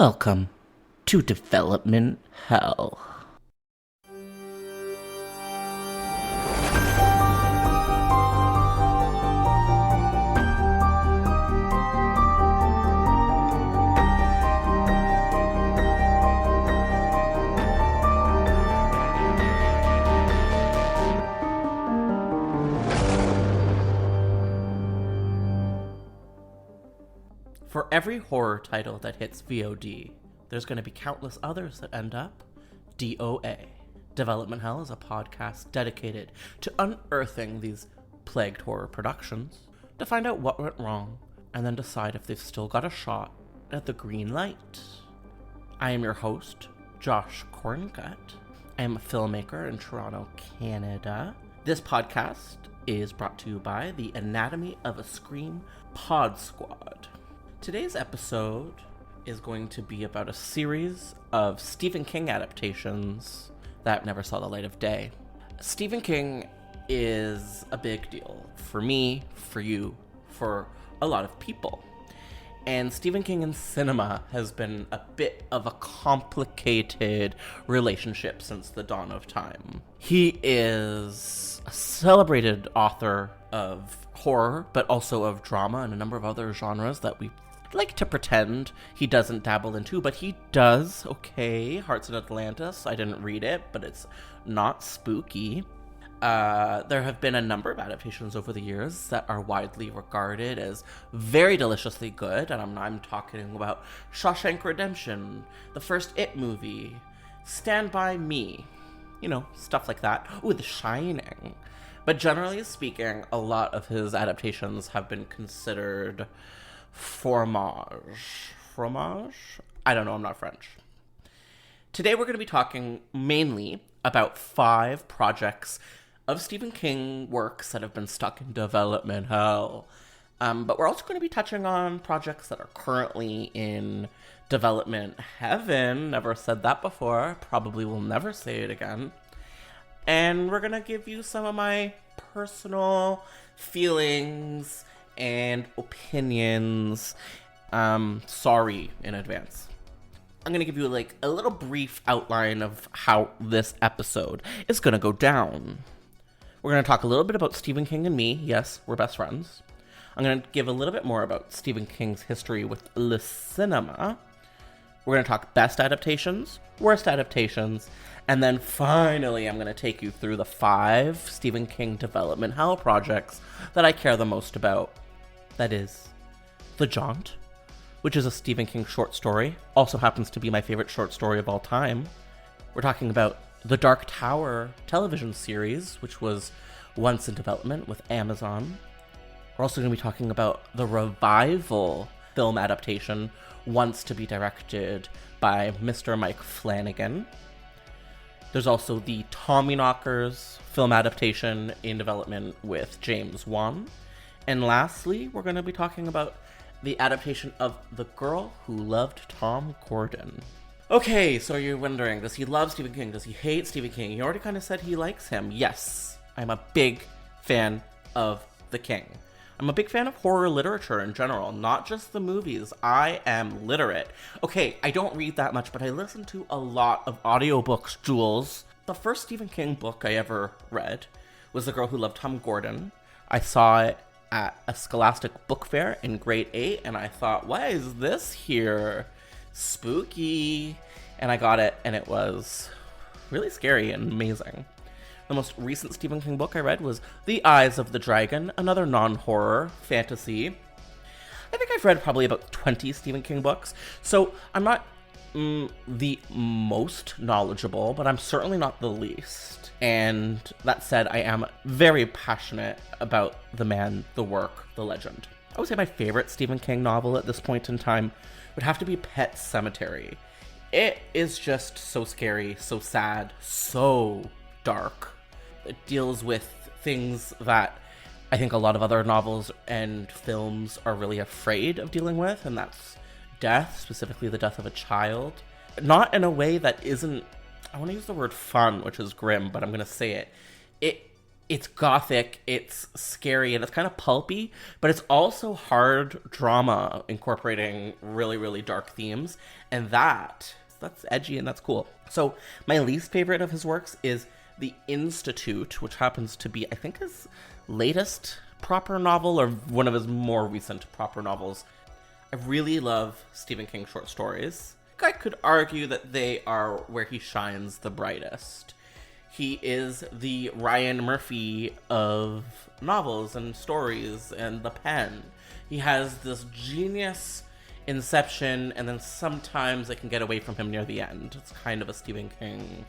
Welcome to Development Hell. For every horror title that hits VOD, there's going to be countless others that end up DOA. Development Hell is a podcast dedicated to unearthing these plagued horror productions to find out what went wrong and then decide if they've still got a shot at the green light. I am your host, Josh Corngut. I am a filmmaker in Toronto, Canada. This podcast is brought to you by the Anatomy of a Scream Pod Squad. Today's episode is going to be about a series of Stephen King adaptations that never saw the light of day. Stephen King is a big deal for me, for you, for a lot of people. And Stephen King and cinema has been a bit of a complicated relationship since the dawn of time. He is a celebrated author of horror, but also of drama and a number of other genres that we like to pretend he doesn't dabble into, but he does. Okay, Hearts in Atlantis, I didn't read it, but it's not spooky. There have been a number of adaptations over the years that are widely regarded as very deliciously good, and I'm talking about Shawshank Redemption, the first It movie, Stand By Me, stuff like that. Ooh, The Shining. But generally speaking, a lot of his adaptations have been considered fromage? I don't know, I'm not French. Today we're going to be talking mainly about 5 projects of Stephen King works that have been stuck in development hell. But we're also going to be touching on projects that are currently in development heaven. Never said that before. Probably will never say it again. And we're going to give you some of my personal feelings and opinions. Sorry in advance. I'm going to give you a little brief outline of how this episode is going to go down. We're going to talk a little bit about Stephen King and me. Yes, we're best friends. I'm going to give a little bit more about Stephen King's history with le cinema. We're going to talk best adaptations, worst adaptations, and then finally I'm going to take you through the 5 Stephen King development hell projects that I care the most about. That is The Jaunt, which is a Stephen King short story, also happens to be my favorite short story of all time. We're talking about the Dark Tower television series, which was once in development with Amazon. We're also going to be talking about the revival film adaptation, once to be directed by Mr. Mike Flanagan. There's also the Tommyknockers film adaptation in development with James Wan. And lastly, we're going to be talking about the adaptation of The Girl Who Loved Tom Gordon. Okay, so you're wondering, does he love Stephen King? Does he hate Stephen King? He already kind of said he likes him. Yes, I'm a big fan of the King. I'm a big fan of horror literature in general, not just the movies. I am literate. Okay, I don't read that much, but I listen to a lot of audiobooks, Jules. The first Stephen King book I ever read was The Girl Who Loved Tom Gordon. I saw it at a Scholastic book fair in grade 8, and I thought, why is this here? Spooky. And I got it, and it was really scary and amazing. The most recent Stephen King book I read was The Eyes of the Dragon, another non-horror fantasy. I think I've read probably about 20 Stephen King books, so I'm not the most knowledgeable, but I'm certainly not the least. And that said, I am very passionate about the man, the work, the legend. I would say my favorite Stephen King novel at this point in time would have to be Pet Sematary. It is just so scary, so sad, so dark. It deals with things that I think a lot of other novels and films are really afraid of dealing with, and that's death, specifically the death of a child. Not in a way that isn't, I want to use the word fun, which is grim, but I'm going to say it. It It's gothic, it's scary, and it's kind of pulpy, but it's also hard drama incorporating really, really dark themes, and that's edgy and that's cool. So my least favorite of his works is The Institute, which happens to be, I think, his latest proper novel or one of his more recent proper novels. I really love Stephen King short stories. I could argue that they are where he shines the brightest. He is the Ryan Murphy of novels and stories and the pen. He has this genius inception, and then sometimes it can get away from him near the end. It's kind of a Stephen King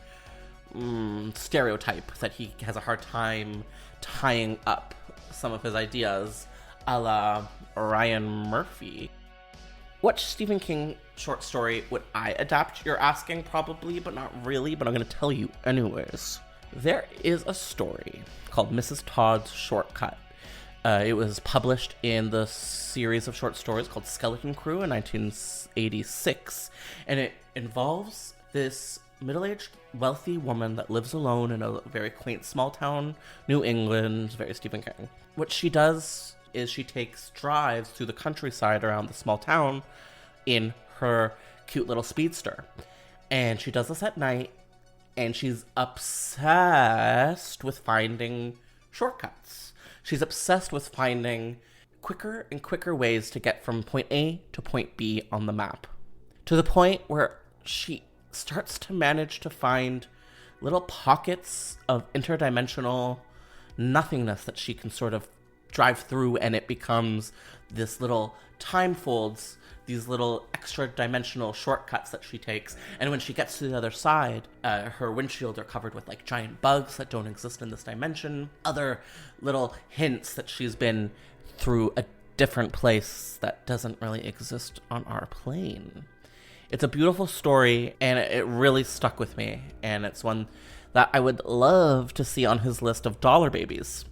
stereotype that he has a hard time tying up some of his ideas, a la Ryan Murphy. What Stephen King short story would I adapt, you're asking? Probably, but not really, but I'm going to tell you anyways. There is a story called Mrs. Todd's Shortcut. It was published in the series of short stories called Skeleton Crew in 1986, and it involves this middle-aged, wealthy woman that lives alone in a very quaint small town, New England, very Stephen King. What she does is she takes drives through the countryside around the small town in her cute little speedster. And she does this at night, and she's obsessed with finding shortcuts. She's obsessed with finding quicker and quicker ways to get from point A to point B on the map. To the point where she starts to manage to find little pockets of interdimensional nothingness that she can sort of drive through, and it becomes this little time folds, these little extra dimensional shortcuts that she takes. And when she gets to the other side, her windshield are covered with like giant bugs that don't exist in this dimension, other little hints that she's been through a different place that doesn't really exist on our plane. It's a beautiful story, and it really stuck with me, and it's one that I would love to see on his list of dollar babies.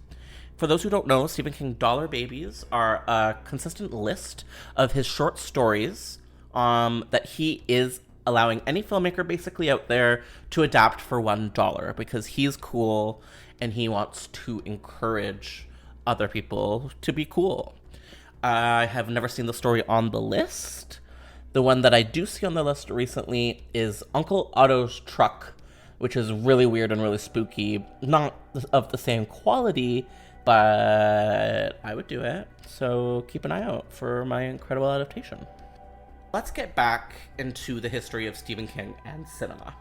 For those who don't know, Stephen King dollar babies are a consistent list of his short stories that he is allowing any filmmaker basically out there to adapt for $1 because he's cool and he wants to encourage other people to be cool. I have never seen the story on the list. The one that I do see on the list recently is Uncle Otto's Truck, which is really weird and really spooky. Not of the same quality, but I would do it. So keep an eye out for my incredible adaptation. Let's get back into the history of Stephen King and cinema.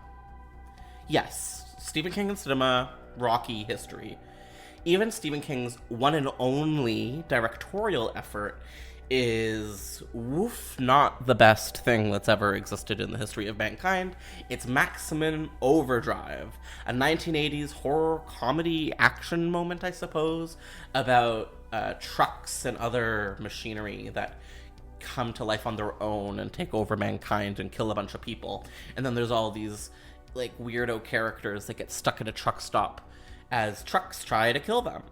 Yes, Stephen King and cinema, rocky history. Even Stephen King's one and only directorial effort is not the best thing that's ever existed in the history of mankind. It's Maximum Overdrive, a 1980s horror comedy action moment, I suppose, about trucks and other machinery that come to life on their own and take over mankind and kill a bunch of people. And then there's all these like weirdo characters that get stuck at a truck stop as trucks try to kill them.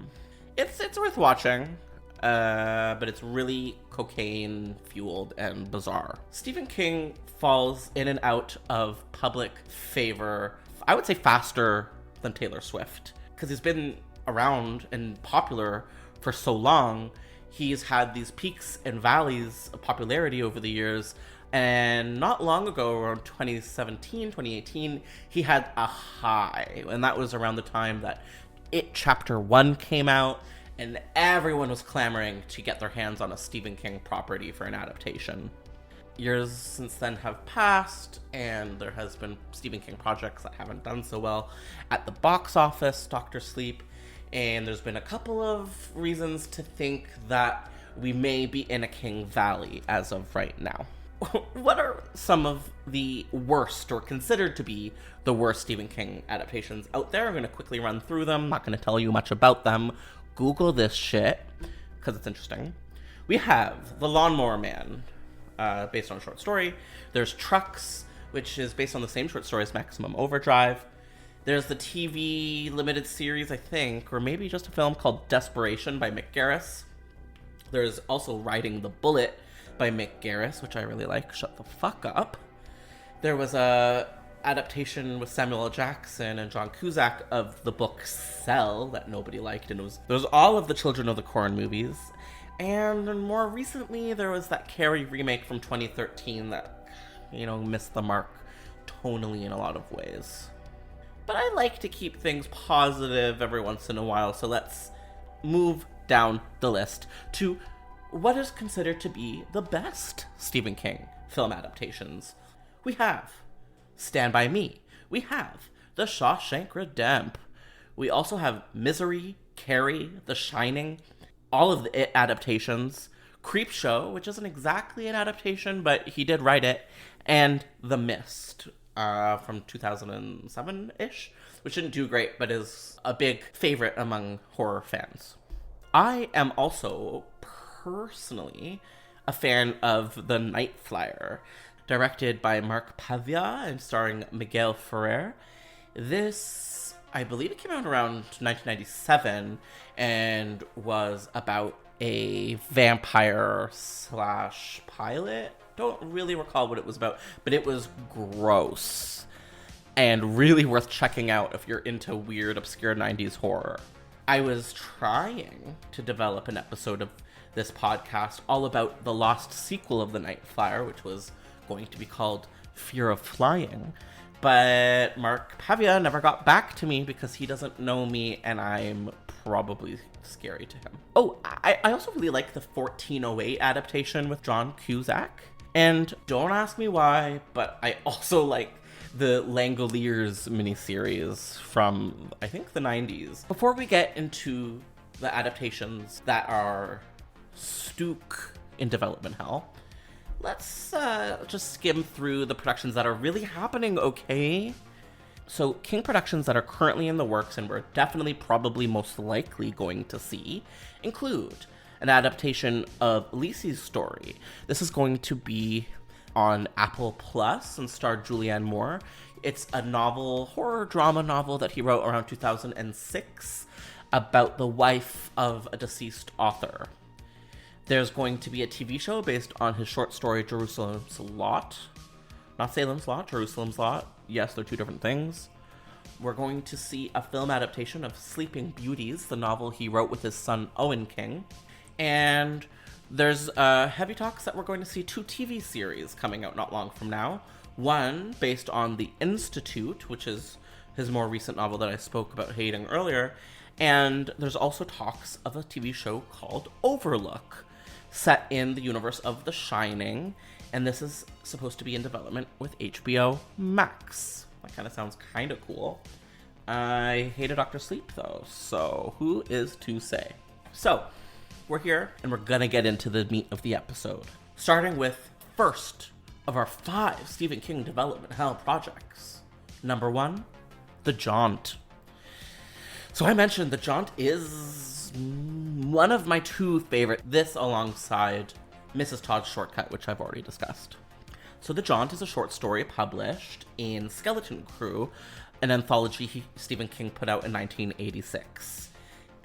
It's worth watching. But it's really cocaine-fueled and bizarre. Stephen King falls in and out of public favor, I would say faster than Taylor Swift, because he's been around and popular for so long. He's had these peaks and valleys of popularity over the years, and not long ago, around 2017, 2018, he had a high, and that was around the time that It Chapter 1 came out, and everyone was clamoring to get their hands on a Stephen King property for an adaptation. Years since then have passed, and there has been Stephen King projects that haven't done so well at the box office, Dr. Sleep, and there's been a couple of reasons to think that we may be in a King Valley as of right now. What are some of the worst, or considered to be the worst, Stephen King adaptations out there? I'm going to quickly run through them. I'm not going to tell you much about them. Google this shit, because it's interesting. We have The Lawnmower Man, based on a short story. There's Trucks, which is based on the same short story as Maximum Overdrive. There's the TV limited series, I think, or maybe just a film called Desperation by Mick Garris. There's also Riding the Bullet by Mick Garris, which I really like. Shut the fuck up. There was a adaptation with Samuel L. Jackson and John Cusack of the book Cell that nobody liked, and there was all of the Children of the Corn movies. And more recently, there was that Carrie remake from 2013 that, missed the mark tonally in a lot of ways. But I like to keep things positive every once in a while, so let's move down the list to what is considered to be the best Stephen King film adaptations. We have Stand By Me. We have The Shawshank Redemption. We also have Misery, Carrie, The Shining, all of the It adaptations, Creepshow, which isn't exactly an adaptation, but he did write it, and The Mist from 2007-ish, which didn't do great, but is a big favorite among horror fans. I am also personally a fan of The Night Flyer, directed by Mark Pavia and starring Miguel Ferrer. This, I believe it came out around 1997 and was about a vampire / pilot. Don't really recall what it was about, but it was gross and really worth checking out if you're into weird, obscure 90s horror. I was trying to develop an episode of this podcast all about the lost sequel of The Night Flyer, which was going to be called Fear of Flying, but Mark Pavia never got back to me because he doesn't know me and I'm probably scary to him. Oh, I also really like the 1408 adaptation with John Cusack, and don't ask me why, but I also like the Langoliers miniseries from, I think, the 90s. Before we get into the adaptations that are stook in development hell, let's just skim through the productions that are really happening, okay? So King productions that are currently in the works and we're definitely probably most likely going to see include an adaptation of Lisey's Story. This is going to be on Apple Plus and star Julianne Moore. It's a novel, horror drama novel that he wrote around 2006 about the wife of a deceased author. There's going to be a TV show based on his short story Jerusalem's Lot. Not Salem's Lot, Jerusalem's Lot. Yes, they're two different things. We're going to see a film adaptation of Sleeping Beauties, the novel he wrote with his son Owen King. And there's heavy talks that we're going to see 2 TV series coming out not long from now. One based on The Institute, which is his more recent novel that I spoke about hating earlier. And there's also talks of a TV show called Overlook, set in the universe of The Shining. And this is supposed to be in development with HBO Max. That kind of sounds kind of cool. I hated Dr. Sleep, though, so who is to say? So, we're here, and we're gonna get into the meat of the episode. Starting with first of our 5 Stephen King development hell projects. Number 1, The Jaunt. So I mentioned The Jaunt is one of my 2 favorite, this alongside Mrs. Todd's Shortcut, which I've already discussed. So The Jaunt is a short story published in Skeleton Crew, an anthology Stephen King put out in 1986.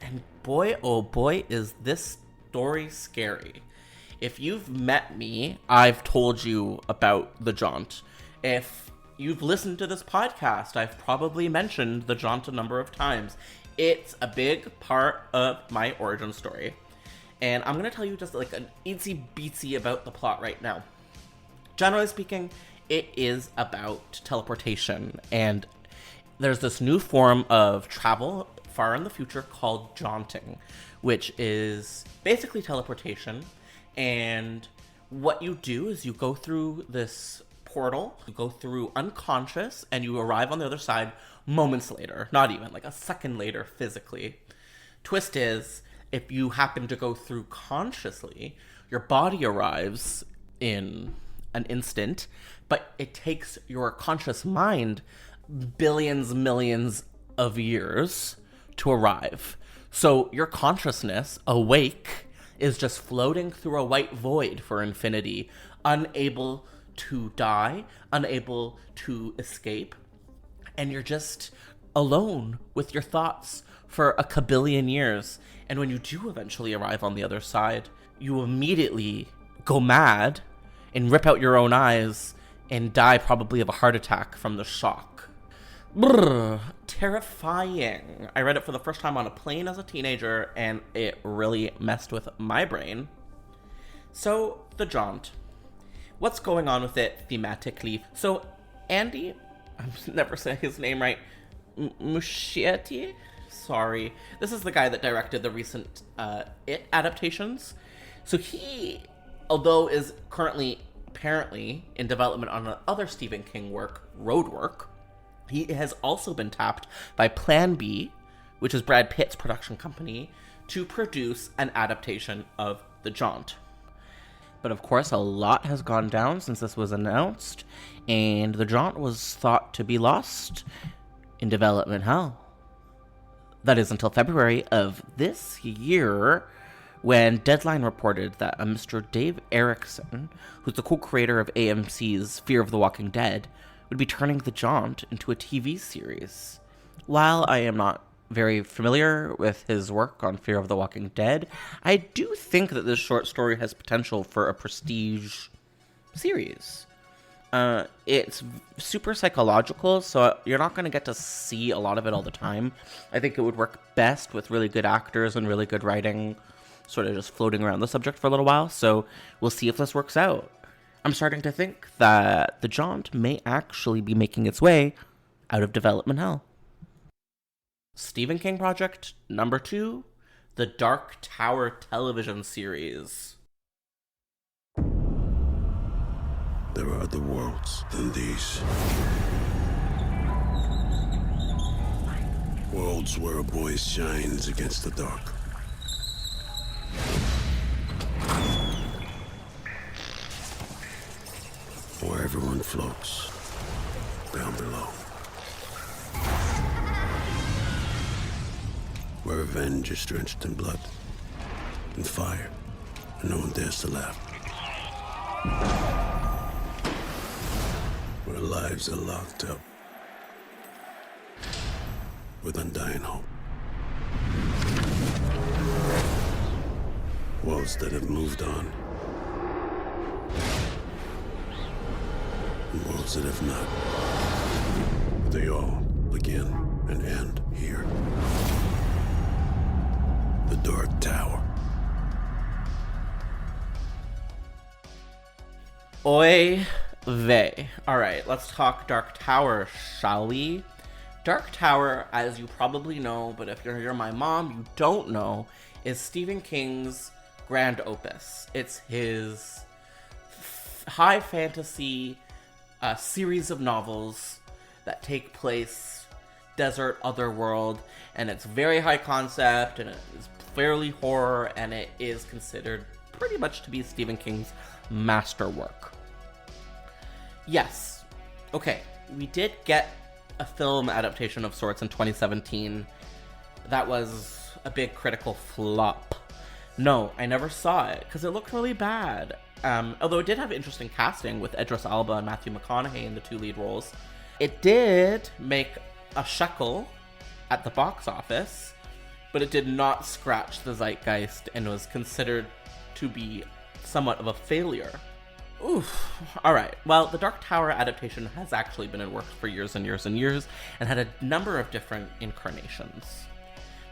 And boy, oh boy, is this story scary. If you've met me, I've told you about The Jaunt. If you've listened to this podcast, I've probably mentioned The Jaunt a number of times. It's a big part of my origin story. And I'm going to tell you just like an itsy beatsy about the plot right now. Generally speaking, it is about teleportation. And there's this new form of travel far in the future called jaunting, which is basically teleportation. And what you do is you go through this portal, you go through unconscious, and you arrive on the other side moments later, not even like a second later physically. Twist is, if you happen to go through consciously, your body arrives in an instant, but it takes your conscious mind billions, millions of years to arrive. So your consciousness, awake, is just floating through a white void for infinity, unable to die, unable to escape, and you're just alone with your thoughts for a kabillion years. And when you do eventually arrive on the other side, you immediately go mad and rip out your own eyes and die probably of a heart attack from the shock. Brr, terrifying. I read it for the first time on a plane as a teenager, and it really messed with my brain. So, the Jaunt. What's going on with it thematically? So, Andy, I'm never saying his name right, Muschietti? Sorry. This is the guy that directed the recent It adaptations. So he, although is currently apparently in development on another Stephen King work, Roadwork, he has also been tapped by Plan B, which is Brad Pitt's production company, to produce an adaptation of The Jaunt. But of course, a lot has gone down since this was announced, and The Jaunt was thought to be lost in development hell. That is until February of this year, when Deadline reported that a Mr. Dave Erickson, who's the co-creator of AMC's Fear of the Walking Dead, would be turning The Jaunt into a TV series. While I am not very familiar with his work on Fear of the Walking Dead, I do think that this short story has potential for a prestige series. It's super psychological, so you're not going to get to see a lot of it all the time. I think it would work best with really good actors and really good writing, sort of just floating around the subject for a little while, so we'll see if this works out. I'm starting to think that The Jaunt may actually be making its way out of development hell. Stephen King project number 2, the Dark Tower television series. There are other worlds than these. Worlds where a boy shines against the dark. Where everyone floats down below. Where revenge is drenched in blood and fire, and no one dares to laugh. Where lives are locked up with undying hope. Worlds that have moved on. And worlds that have not. But they all begin and end here. The Dark Tower. Oy vey. Alright, let's talk Dark Tower, shall we? Dark Tower, as you probably know, but if you're my mom, you don't know, is Stephen King's grand opus. It's his high fantasy series of novels that take place desert otherworld, and it's very high concept, and it is fairly horror, and it is considered pretty much to be Stephen King's masterwork. Yes. Okay, we did get a film adaptation of sorts in 2017. That was a big critical flop. No, I never saw it, because it looked really bad. Although it did have interesting casting with Idris Elba and Matthew McConaughey in the 2 lead roles. It did make a shekel at the box office, but it did not scratch the zeitgeist and was considered to be somewhat of a failure. Oof. Alright, well, the Dark Tower adaptation has actually been in works for years and years and years, and had a number of different incarnations.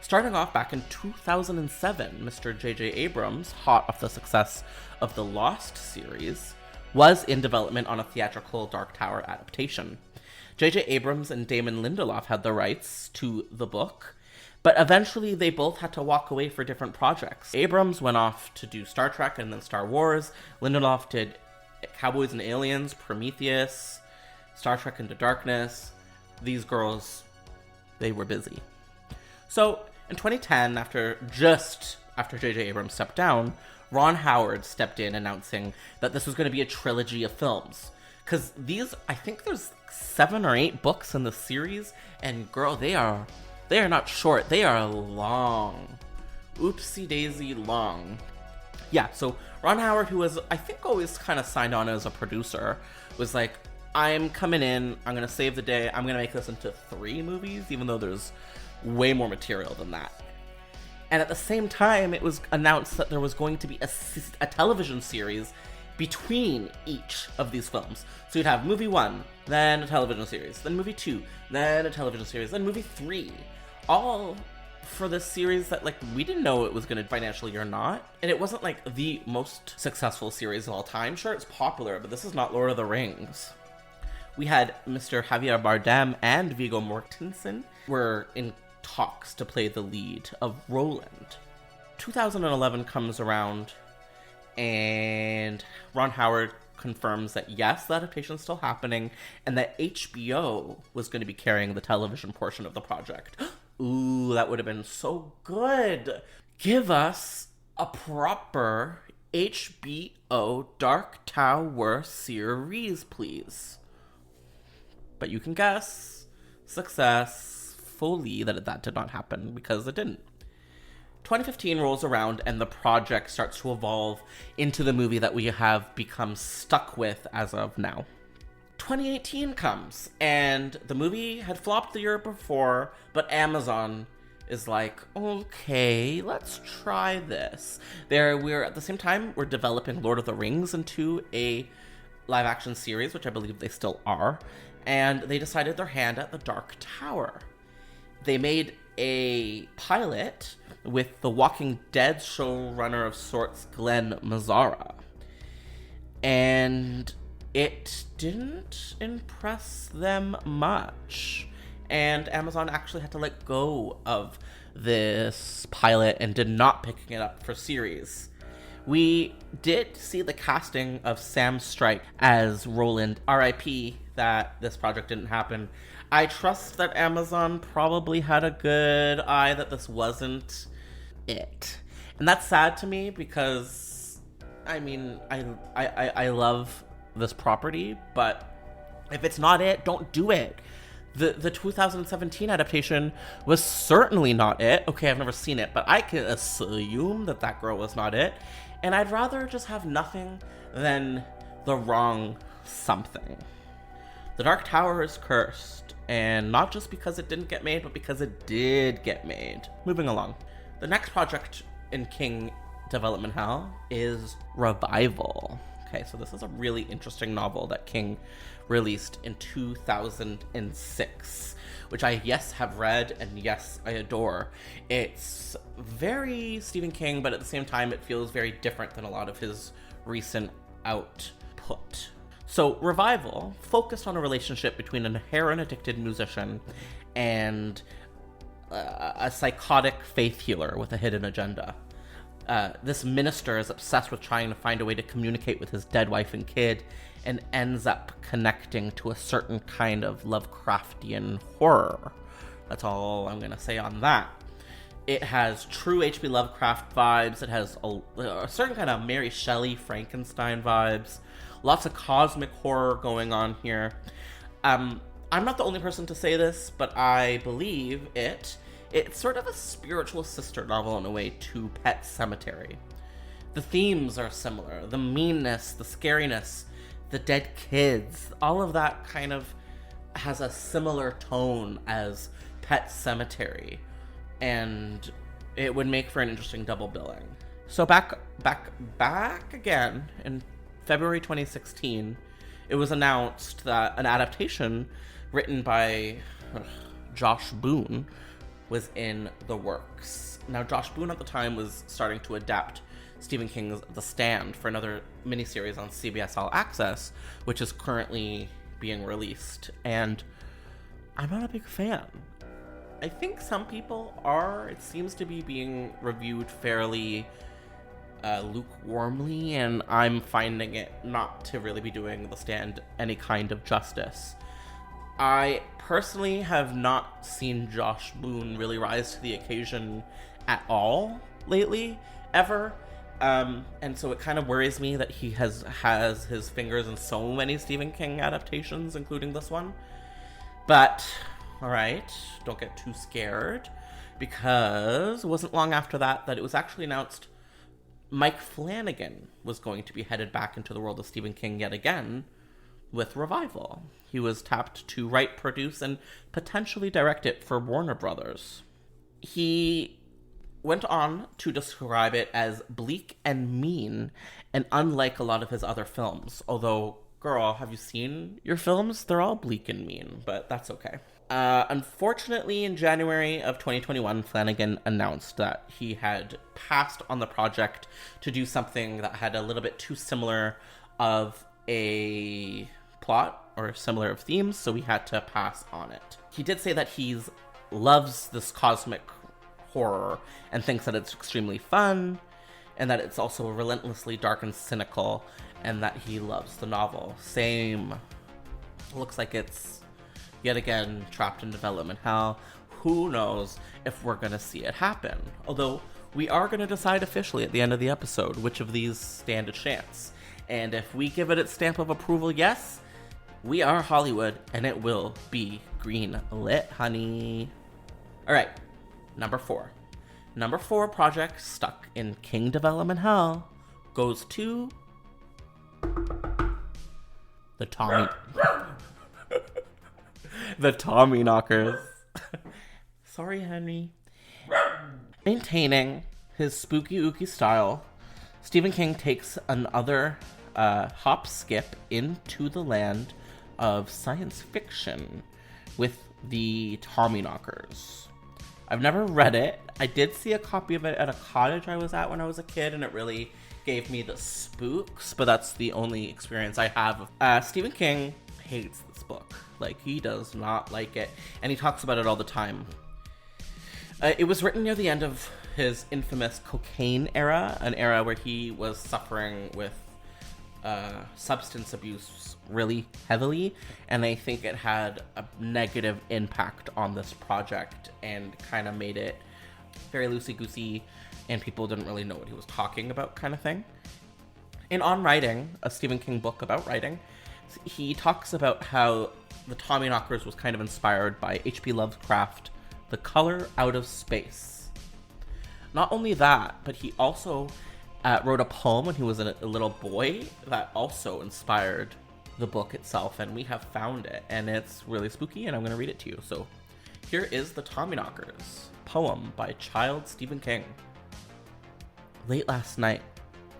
Starting off back in 2007, Mr. J.J. Abrams, hot off the success of the Lost series, was in development on a theatrical Dark Tower adaptation. J.J. Abrams and Damon Lindelof had the rights to the book, but eventually they both had to walk away for different projects. Abrams went off to do Star Trek and then Star Wars. Lindelof did Cowboys and Aliens, Prometheus, Star Trek Into Darkness. These girls, they were busy. So, in 2010, after J.J. Abrams stepped down, Ron Howard stepped in announcing that this was going to be a trilogy of films. Because I think there's 7 or 8 books in the series, and girl, they are not short, they are long. Oopsie daisy long. Yeah, so Ron Howard, who was, I think, always kind of signed on as a producer, was like, I'm coming in, I'm going to save the day, I'm going to make this into 3 movies, even though there's way more material than that. And at the same time, it was announced that there was going to be a television series between each of these films. So you'd have movie 1, then a television series, then movie 2, then a television series, then movie 3. All for this series that, like, we didn't know it was going to financially or not. And it wasn't, like, the most successful series of all time. Sure, it's popular, but this is not Lord of the Rings. We had Mr. Javier Bardem and Viggo Mortensen were in talks to play the lead of Roland. 2011 comes around, and Ron Howard confirms that yes, the adaptation is still happening, and that HBO was going to be carrying the television portion of the project. Ooh, that would have been so good. Give us a proper HBO Dark Tower series, please. But you can guess successfully that did not happen, because it didn't. 2015 rolls around and the project starts to evolve into the movie that we have become stuck with as of now. 2018 comes, and the movie had flopped the year before, but Amazon is like, okay, let's try this. At the same time, we're developing Lord of the Rings into a live-action series, which I believe they still are, and they decided their hand at the Dark Tower. They made a pilot with the Walking Dead showrunner of sorts, Glenn Mazzara. And it didn't impress them much. And Amazon actually had to let go of this pilot and did not pick it up for series. We did see the casting of Sam Strike as Roland. RIP that this project didn't happen. I trust that Amazon probably had a good eye that this wasn't it. And that's sad to me because, I mean, I love this property, but if it's not it, don't do it. The 2017 adaptation was certainly not it. Okay, I've never seen it, but I can assume that girl was not it. And I'd rather just have nothing than the wrong something. The Dark Tower is cursed, and not just because it didn't get made, but because it did get made. Moving along. The next project in King development hell is Revival. Okay, so this is a really interesting novel that King released in 2006, which I, yes, have read, and yes, I adore. It's very Stephen King, but at the same time, it feels very different than a lot of his recent output. So, Revival focused on a relationship between a heroin-addicted musician and a psychotic faith healer with a hidden agenda. This minister is obsessed with trying to find a way to communicate with his dead wife and kid, and ends up connecting to a certain kind of Lovecraftian horror. That's all I'm gonna say on that. It has true H.P. Lovecraft vibes. It has a certain kind of Mary Shelley, Frankenstein vibes. Lots of cosmic horror going on here. I'm not the only person to say this, but I believe it's sort of a spiritual sister novel in a way to Pet Sematary. The themes are similar. The meanness, the scariness, the dead kids, all of that kind of has a similar tone as Pet Sematary. And it would make for an interesting double billing. So back again in February 2016, it was announced that an adaptation written by Josh Boone was in the works. Now, Josh Boone at the time was starting to adapt Stephen King's The Stand for another miniseries on CBS All Access, which is currently being released, and I'm not a big fan. I think some people are. It seems to be being reviewed fairly lukewarmly, and I'm finding it not to really be doing The Stand any kind of justice. I personally have not seen Josh Boone really rise to the occasion at all lately, ever. And so it kind of worries me that he has his fingers in so many Stephen King adaptations, including this one. But, alright, don't get too scared, because it wasn't long after that it was actually announced Mike Flanagan was going to be headed back into the world of Stephen King yet again with Revival. He was tapped to write, produce, and potentially direct it for Warner Brothers. He went on to describe it as bleak and mean, and unlike a lot of his other films. Although, girl, have you seen your films? They're all bleak and mean, but that's okay. Unfortunately, in January of 2021, Flanagan announced that he had passed on the project to do something that had a little bit too similar of a plot or similar of themes, so he had to pass on it. He did say that he loves this cosmic horror and thinks that it's extremely fun, and that it's also relentlessly dark and cynical, and that he loves the novel. Same. Looks like it's yet again trapped in development hell. Who knows if we're gonna see it happen? Although we are gonna decide officially at the end of the episode which of these stand a chance. And if we give it its stamp of approval, yes, we are Hollywood, and it will be green lit, honey. All right, number 4. Number 4 project stuck in King development hell goes to the Tommyknockers. Sorry, Henry. Maintaining his spooky ooky style, Stephen King takes another hop skip into the land of science fiction with the Tommyknockers. I've never read it. I did see a copy of it at a cottage I was at when I was a kid, and it really gave me the spooks, but that's the only experience I have. Stephen King hates this book. Like, he does not like it, and he talks about it all the time. It was written near the end of his infamous cocaine era, an era where he was suffering with substance abuse really heavily, and I think it had a negative impact on this project and kind of made it very loosey-goosey, and people didn't really know what he was talking about, kind of thing. In On Writing, a Stephen King book about writing, he talks about how the Tommyknockers was kind of inspired by H.P. Lovecraft, The Color Out of Space. Not only that, but he also wrote a poem when he was a little boy that also inspired the book itself, and we have found it, and it's really spooky, and I'm going to read it to you. So here is the Tommyknockers, poem by child Stephen King. Late last night,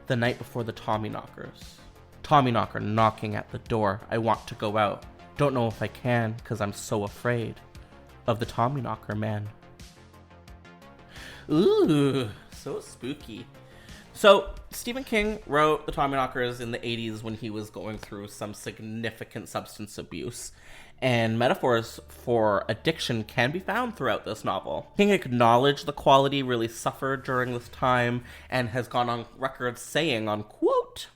the night before the Tommyknockers. Tommyknocker knocking at the door. I want to go out. Don't know if I can, 'cause I'm so afraid of the Tommyknocker man. Ooh, so spooky. So, Stephen King wrote the Tommyknockers in the 80s when he was going through some significant substance abuse, and metaphors for addiction can be found throughout this novel. King acknowledged the quality really suffered during this time, and has gone on record saying, unquote,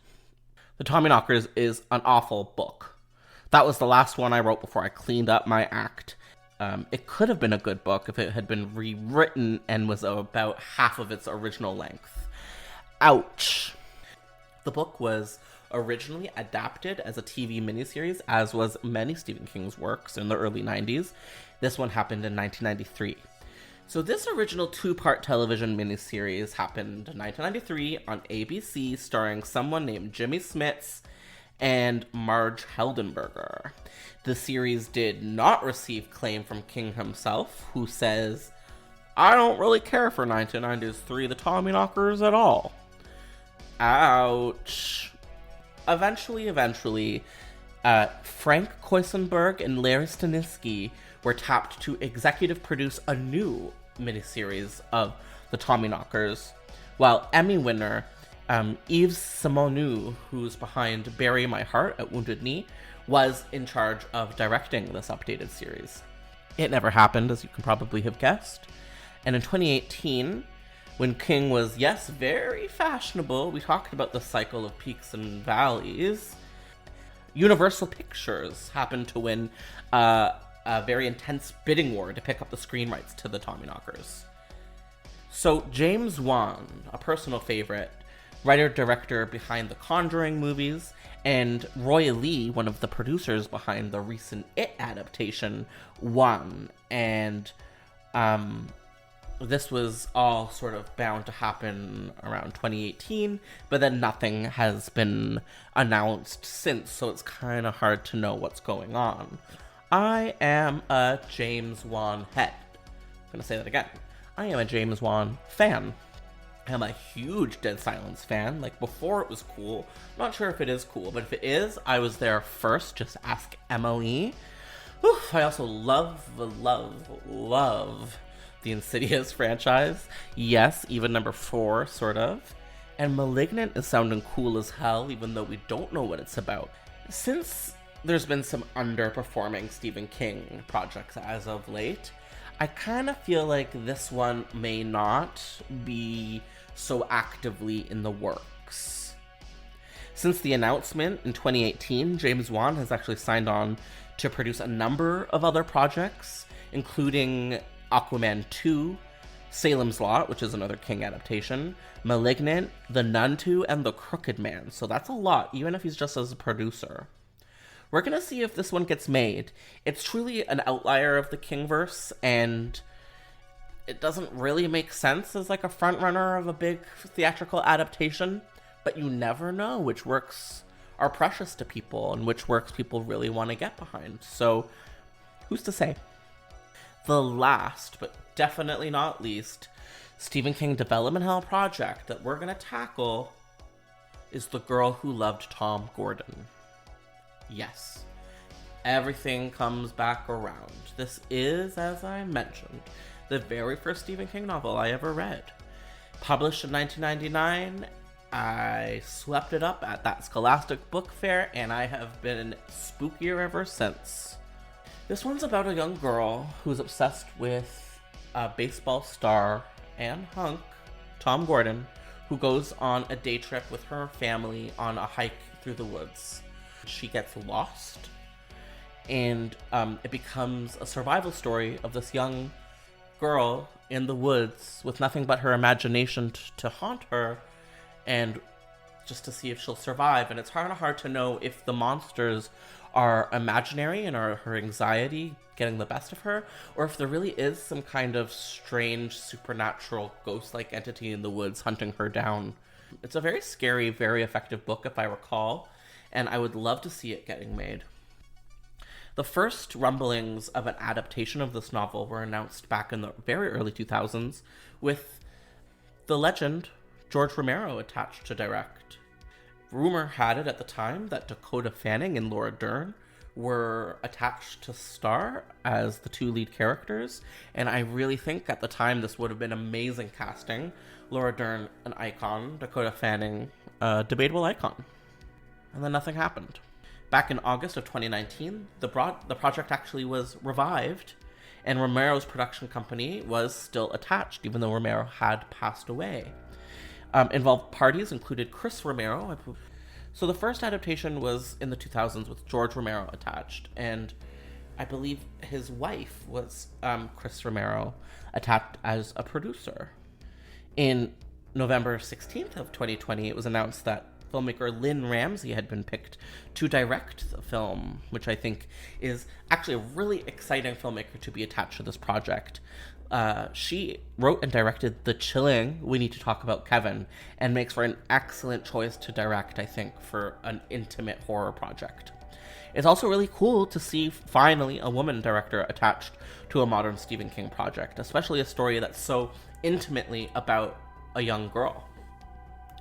"The Tommyknockers is an awful book. That was the last one I wrote before I cleaned up my act. It could have been a good book if it had been rewritten and was about half of its original length. Ouch." The book was originally adapted as a TV miniseries, as was many Stephen King's works in the early 90s. This one happened in 1993. So this original 2-part television miniseries happened in 1993 on ABC, starring someone named Jimmy Smits and Marge Heldenberger. The series did not receive claim from King himself, who says, "I don't really care for 1993 The Tommyknockers at all." Ouch. Eventually, Frank Koisenberg and Larry Stanisky were tapped to executive produce a new miniseries of the Tommyknockers, while Emmy winner Yves Simoneau, who's behind Bury My Heart at Wounded Knee, was in charge of directing this updated series. It never happened, as you can probably have guessed. And in 2018, when King was, yes, very fashionable, we talked about the cycle of peaks and valleys, Universal Pictures happened to win a very intense bidding war to pick up the screen rights to the Tommyknockers. So James Wan, a personal favorite, writer-director behind the Conjuring movies, and Roy Lee, one of the producers behind the recent It adaptation, won. And this was all sort of bound to happen around 2018, but then nothing has been announced since, so it's kind of hard to know what's going on. I am a James Wan head. I'm going to say that again. I am a James Wan fan. I'm a huge Dead Silence fan. Like, before it was cool. Not sure if it is cool, but if it is, I was there first. Just ask Emily. Oof, I also love the Insidious franchise. Yes, even number 4, sort of. And Malignant is sounding cool as hell, even though we don't know what it's about. Since there's been some underperforming Stephen King projects as of late, I kind of feel like this one may not be so actively in the works. Since the announcement in 2018, James Wan has actually signed on to produce a number of other projects, including Aquaman 2, Salem's Lot, which is another King adaptation, Malignant, The Nun 2, and The Crooked Man. So that's a lot, even if he's just as a producer. We're gonna see if this one gets made. It's truly an outlier of the Kingverse, and it doesn't really make sense as like a frontrunner of a big theatrical adaptation, but you never know which works are precious to people and which works people really want to get behind. So who's to say? The last, but definitely not least, Stephen King development hell project that we're going to tackle is The Girl Who Loved Tom Gordon. Yes, everything comes back around. This is, as I mentioned, the very first Stephen King novel I ever read. Published in 1999, I swept it up at that Scholastic Book Fair, and I have been spookier ever since. This one's about a young girl who's obsessed with a baseball star and hunk, Tom Gordon, who goes on a day trip with her family on a hike through the woods. She gets lost, and it becomes a survival story of this young girl in the woods with nothing but her imagination to haunt her, and just to see if she'll survive. And it's kind of hard to know if the monsters are imaginary and are her anxiety getting the best of her, or if there really is some kind of strange supernatural ghost-like entity in the woods hunting her down. It's a very scary, very effective book, if I recall, and I would love to see it getting made. The first rumblings of an adaptation of this novel were announced back in the very early 2000s, with the legend George Romero attached to direct. Rumor had it at the time that Dakota Fanning and Laura Dern were attached to star as the 2 lead characters, and I really think at the time this would have been amazing casting. Laura Dern, an icon, Dakota Fanning, a debatable icon. And then nothing happened. Back in August of 2019, the project actually was revived, and Romero's production company was still attached, even though Romero had passed away. Involved parties included Chris Romero. So the first adaptation was in the 2000s with George Romero attached, and I believe his wife was Chris Romero attached as a producer. In November 16th of 2020, it was announced that filmmaker Lynn Ramsey had been picked to direct the film, which I think is actually a really exciting filmmaker to be attached to this project. She wrote and directed the chilling We Need to Talk About Kevin, and makes for an excellent choice to direct, I think, for an intimate horror project. It's also really cool to see finally a woman director attached to a modern Stephen King project, especially a story that's so intimately about a young girl.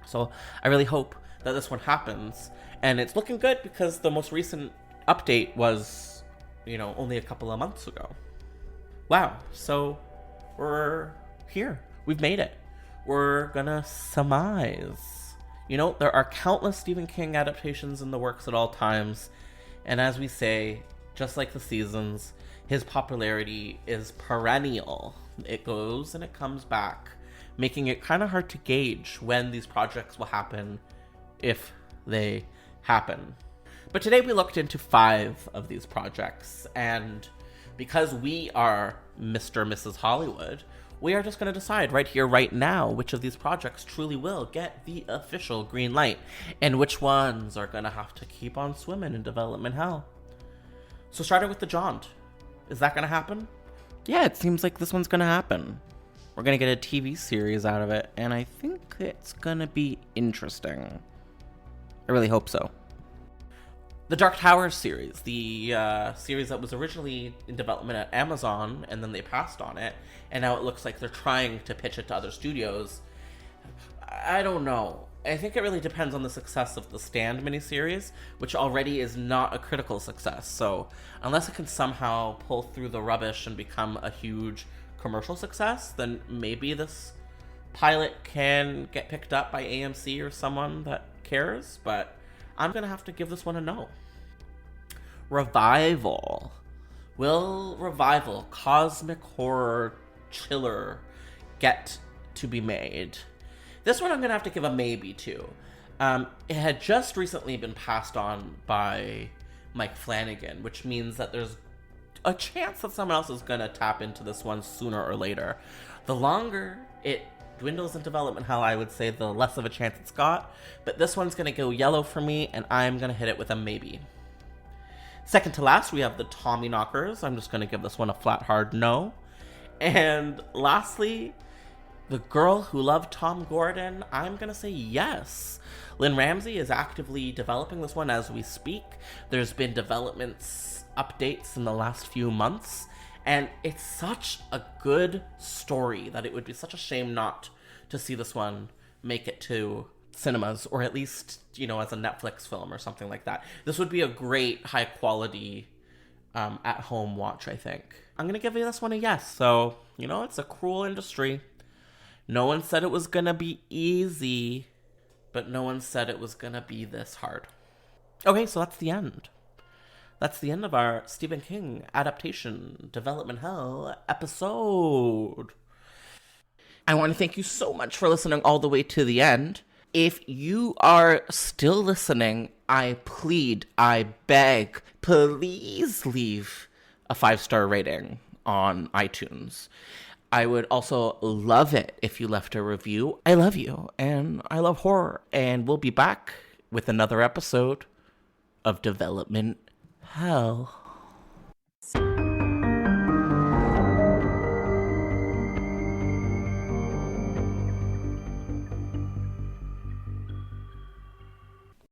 So I really hope that this one happens, and it's looking good because the most recent update was, only a couple of months ago. Wow, so we're here. We've made it. We're gonna surmise. There are countless Stephen King adaptations in the works at all times, and as we say, just like the seasons, his popularity is perennial. It goes and it comes back, making it kind of hard to gauge when these projects will happen, if they happen. But today we looked into 5 of these projects, and because we are Mr. and Mrs. Hollywood, we are just going to decide right here, right now, which of these projects truly will get the official green light, and which ones are going to have to keep on swimming in development hell. So starting with the Jaunt, is that going to happen? Yeah, it seems like this one's going to happen. We're going to get a TV series out of it, and I think it's going to be interesting. I really hope so. The Dark Tower series, the series that was originally in development at Amazon, and then they passed on it, and now it looks like they're trying to pitch it to other studios. I don't know. I think it really depends on the success of the Stand miniseries, which already is not a critical success. So unless it can somehow pull through the rubbish and become a huge commercial success, then maybe this pilot can get picked up by AMC or someone that cares, but I'm gonna have to give this one a no. Revival. Will Revival, cosmic horror chiller, get to be made? This one I'm gonna have to give a maybe to. It had just recently been passed on by Mike Flanagan, which means that there's a chance that someone else is gonna tap into this one sooner or later. The longer it dwindles in development hell, I would say the less of a chance it's got, but this one's gonna go yellow for me, and I'm gonna hit it with a maybe. Second to last, we have the Tommyknockers. I'm just gonna give this one a flat hard no. And lastly, The Girl Who Loved Tom Gordon, I'm gonna say yes. Lynn Ramsey is actively developing this one as we speak. There's been developments, updates in the last few months, and it's such a good story that it would be such a shame not to see this one make it to cinemas, or at least, as a Netflix film or something like that. This would be a great, high-quality at-home watch, I think. I'm gonna give this one a yes. So, it's a cruel industry. No one said it was gonna be easy, but no one said it was gonna be this hard. Okay, so that's the end. That's the end of our Stephen King adaptation development hell episode. I want to thank you so much for listening all the way to the end. If you are still listening, I plead, I beg, please leave a 5-star rating on iTunes. I would also love it if you left a review. I love you, and I love horror, and we'll be back with another episode of Development Hell.